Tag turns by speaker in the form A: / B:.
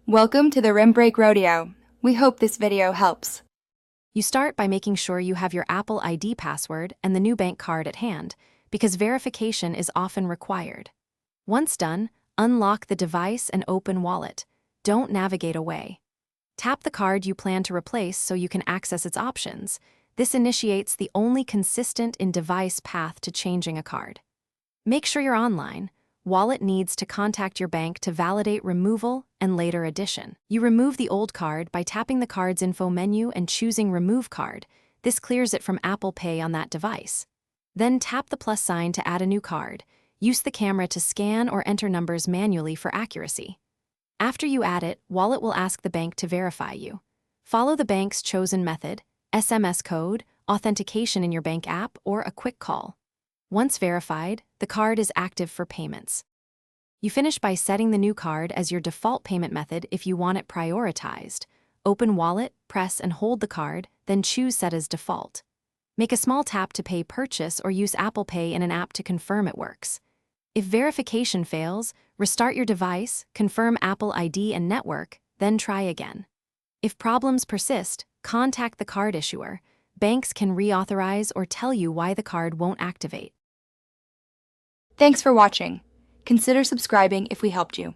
A: Welcome to the Rim Break Rodeo. We hope this video helps.
B: You start by making sure you have your Apple ID password and the new bank card at hand, because verification is often required. Once done, unlock the device and open Wallet. Don't navigate away. Tap the card you plan to replace so you can access its options. This initiates the only consistent in-device path to changing a card. Make sure you're online. Wallet needs to contact your bank to validate removal and later addition. You remove the old card by tapping the card's info menu and choosing Remove Card. This clears it from Apple Pay on that device. Then tap the plus sign to add a new card. Use the camera to scan or enter numbers manually for accuracy. After you add it, Wallet will ask the bank to verify you. Follow the bank's chosen method, SMS code, authentication in your bank app, or a quick call. Once verified, the card is active for payments. You finish by setting the new card as your default payment method if you want it prioritized. Open Wallet, press and hold the card, then choose Set as Default. Make a small tap to pay purchase or use Apple Pay in an app to confirm it works. If verification fails, restart your device, confirm Apple ID and network, then try again. If problems persist, contact the card issuer. Banks can reauthorize or tell you why the card won't activate.
A: Thanks for watching. Consider subscribing if we helped you.